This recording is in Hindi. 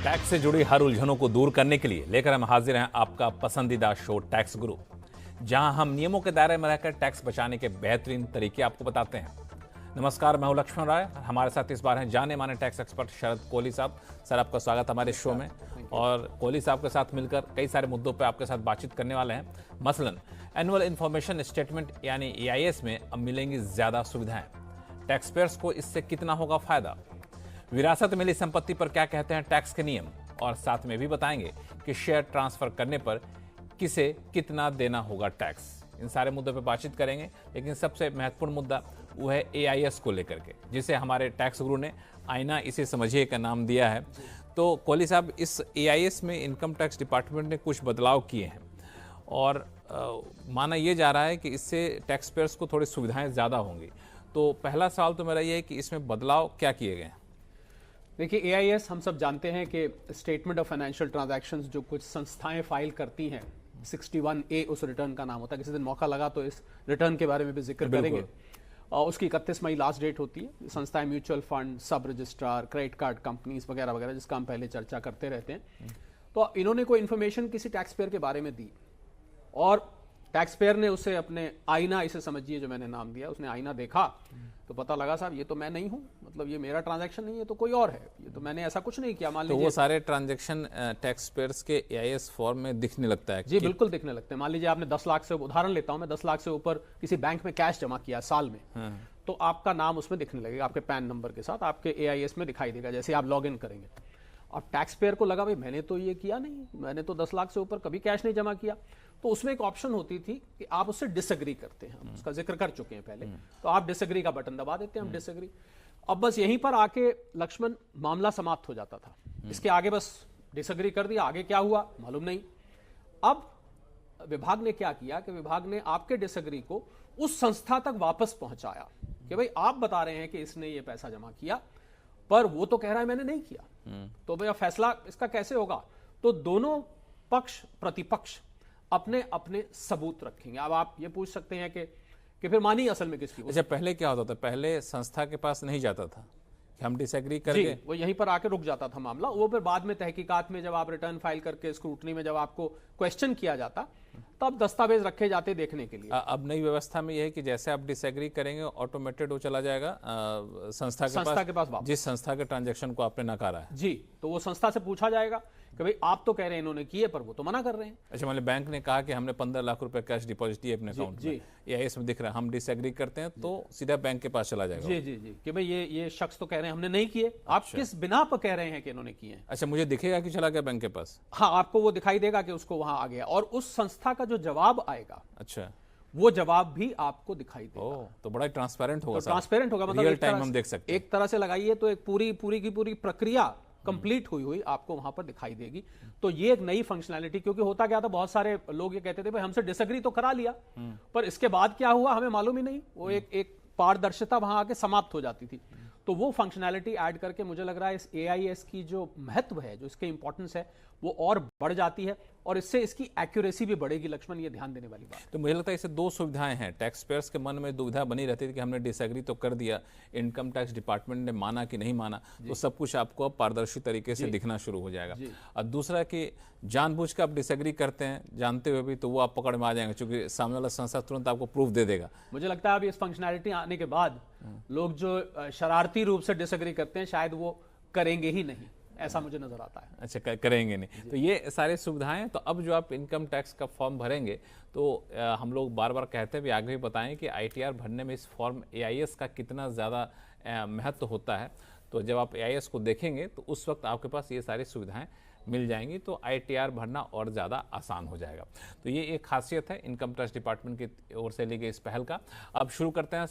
टैक्स से जुड़ी हर उलझनों को दूर करने के लिए लेकर हम हाजिर हैं आपका पसंदीदा शो टैक्स गुरु, जहां हम नियमों के दायरे में रहकर टैक्स बचाने के बेहतरीन तरीके आपको बताते हैं। नमस्कार, मैं हूं लक्ष्मण राय। हमारे साथ इस बार हैं जाने माने टैक्स एक्सपर्ट शरद कोहली साहब। सर, आपका स्वागत हमारे शो में। और कोहली साहब के साथ मिलकर कई सारे मुद्दों पर आपके साथ बातचीत करने वाले हैं। मसलन एनुअल इन्फॉर्मेशन स्टेटमेंट यानी EIS में अब मिलेंगी ज्यादा सुविधाएं। टैक्स पेयर्स को इससे कितना होगा फायदा, विरासत मिली संपत्ति पर क्या कहते हैं टैक्स के नियम, और साथ में भी बताएंगे कि शेयर ट्रांसफर करने पर किसे कितना देना होगा टैक्स। इन सारे मुद्दों पर बातचीत करेंगे, लेकिन सबसे महत्वपूर्ण मुद्दा वो है AIS को लेकर के, जिसे हमारे टैक्स गुरु ने आईना इसे समझिए का नाम दिया है। तो कोहली साहब, इस AIS में इनकम टैक्स डिपार्टमेंट ने कुछ बदलाव किए हैं और माना यह जा रहा है कि इससे टैक्स पेयर्स को थोड़ी सुविधाएं ज़्यादा होंगी। तो पहला सवाल तो मेरा ये है कि इसमें बदलाव क्या किए गए हैं? देखिए, AIS हम सब जानते हैं कि स्टेटमेंट ऑफ फाइनेंशियल ट्रांजैक्शंस जो कुछ संस्थाएं फाइल करती हैं, 61A उस रिटर्न का नाम होता है। किसी दिन मौका लगा तो इस रिटर्न के बारे में भी जिक्र करेंगे। और उसकी 31 मई लास्ट डेट होती है। संस्थाएं म्यूचुअल फंड, सब रजिस्ट्रार, क्रेडिट कार्ड कंपनीज वगैरह वगैरह, जिसका हम पहले चर्चा करते रहते हैं। तो इन्होंने कोई इन्फॉर्मेशन किसी टैक्स पेयर के बारे में दी और टैक्स पेयर ने उसे अपने आईना, इसे समझिए जो मैंने नाम दिया, उसने आईना देखा तो पता लगा साहब ये तो मैं नहीं हूं, मतलब ये मेरा ट्रांजैक्शन नहीं है, तो कोई और है, ये तो मैंने ऐसा कुछ नहीं किया। मान लीजिए तो वो सारे ट्रांजैक्शन टैक्स पेयर्स के AIS फॉर्म में दिखने लगता है? जी बिल्कुल दिखने लगते हैं। मान लीजिए आपने 10 लाख से, उदाहरण लेता हूं मैं, 10 लाख से ऊपर किसी बैंक में कैश जमा किया साल में, तो आपका नाम उसमें दिखने लगेगा, आपके पैन नंबर के साथ आपके AIS में दिखाई देगा जैसे आप लॉग इन करेंगे। अब टैक्स पेयर को लगा भाई मैंने तो ये किया नहीं, मैंने तो 10 लाख से ऊपर कभी कैश नहीं जमा किया। तो उसमें एक ऑप्शन होती थी कि आप उससे डिसएग्री करते हैं, हम उसका जिक्र कर चुके हैं पहले, तो आप डिसएग्री का बटन दबा देते हैं, हम डिसएग्री। अब बस यहीं पर आके लक्ष्मण मामला समाप्त हो जाता था। इसके आगे बस डिसएग्री कर दिया, आगे क्या हुआ मालूम नहीं। अब विभाग ने क्या किया कि विभाग ने आपके डिसएग्री को उस संस्था तक वापस पहुंचाया कि भाई आप बता रहे हैं कि इसने ये पैसा जमा किया, पर वो तो कह रहा है मैंने नहीं किया, तो भैया फैसला इसका कैसे होगा? तो दोनों पक्ष, प्रतिपक्ष अपने अपने सबूत रखेंगे। अब आप ये पूछ सकते हैं कि फिर मानी असल में किसकी? अच्छा, पहले क्या होता था? पहले संस्था के पास नहीं जाता था कि हम डिसएग्री करके, वो यहीं पर आके रुक जाता था मामला। वो फिर बाद में तहकीकात में जब आप रिटर्न फाइल करके स्क्रूटनी में जब आपको क्वेश्चन किया जाता, तब दस्तावेज रखे जाते देखने के लिए। अब नई व्यवस्था में यह है कि जैसे आप डिसएग्री करेंगे ऑटोमेटेड वो चला जाएगा संस्था के पास जिस संस्था के ट्रांजैक्शन को आपने नकारा है। जी, तो वो संस्था से पूछा जाएगा कि भाई आप तो कह रहे हैं इन्होंने किए, पर वो तो मना कर रहे हैं। अच्छा, मतलब बैंक ने कहा कि हमने 15 लाख रुपए कैश डिपॉजिट किए अपने अकाउंट में, AIS में दिख रहा है, हम डिसएग्री करते हैं तो सीधा बैंक के पास चला जाएगा। जी जी जी, कि भाई ये शख्स तो कह रहे हैं हमने नहीं किए, आप किस बिना पर कह रहे हैं कि इन्होंने किए हैं? अच्छा, मुझे दिखेगा कि चला गया बैंक के पास? हाँ, आपको वो दिखाई देगा कि उसको वहां आ गया, और उस संस्था का जो जवाब आएगा, अच्छा, वो जवाब भी आपको दिखाई देगा। तो बड़ा ट्रांसपेरेंट होगा। तो ट्रांसपेरेंट होगा, मतलब रियल टाइम हम देख सकते हैं। एक तरह से लगाइए तो एक पूरी की प्रक्रिया कंप्लीट हुई आपको वहां पर दिखाई देगी। तो ये एक नई फंक्शनैलिटी, क्योंकि होता क्या था, बहुत सारे लोग ये कहते थे भाई हमसे डिसएग्री तो करा लिया, पर इसके बाद क्या हुआ हमें मालूम ही नहीं। वो एक पारदर्शिता वहां आके समाप्त हो जाती थी। तो वो फंक्शनैलिटी ऐड करके मुझे लग रहा है इस AIS की जो महत्व है, जो इसके इंपॉर्टेंस है, वो और बढ़ जाती है, और इससे इसकी एक्यूरेसी भी बढ़ेगी। लक्ष्मण, ये ध्यान देने वाली बात। तो मुझे लगता है इससे दो सुविधाएं हैं। टैक्स पेयर्स के मन में दुविधा बनी रहती थी कि हमने डिसएग्री तो कर दिया, इनकम टैक्स डिपार्टमेंट ने माना कि नहीं माना, तो सब कुछ आपको अब पारदर्शी तरीके से दिखना शुरू हो जाएगा। और दूसरा कि जानबूझ के आप डिसएग्री करते हैं जानते हुए भी, तो वो आप पकड़ में आ जाएंगे, क्योंकि सामने वाला संस्था तुरंत आपको प्रूफ दे देगा। मुझे लगता है अभी इस फंक्शनैलिटी आने के बाद लोग जो शरारती रूप से डिसएग्री करते हैं शायद वो करेंगे ही नहीं, ऐसा मुझे नजर आता है। अच्छा, करेंगे नहीं। तो ये सारी सुविधाएं, तो अब जो आप इनकम टैक्स का फॉर्म भरेंगे, तो हम लोग बार बार कहते हैं भी, आगे भी बताएं कि ITR भरने में इस फॉर्म AIS का कितना ज़्यादा महत्व होता है। तो जब आप AIS को देखेंगे तो उस वक्त आपके पास ये सारी सुविधाएं मिल जाएंगी, तो ITR भरना और ज़्यादा आसान हो जाएगा। तो ये एक खासियत है इनकम टैक्स डिपार्टमेंट की ओर से ली गई इस पहल का। अब शुरू करते हैं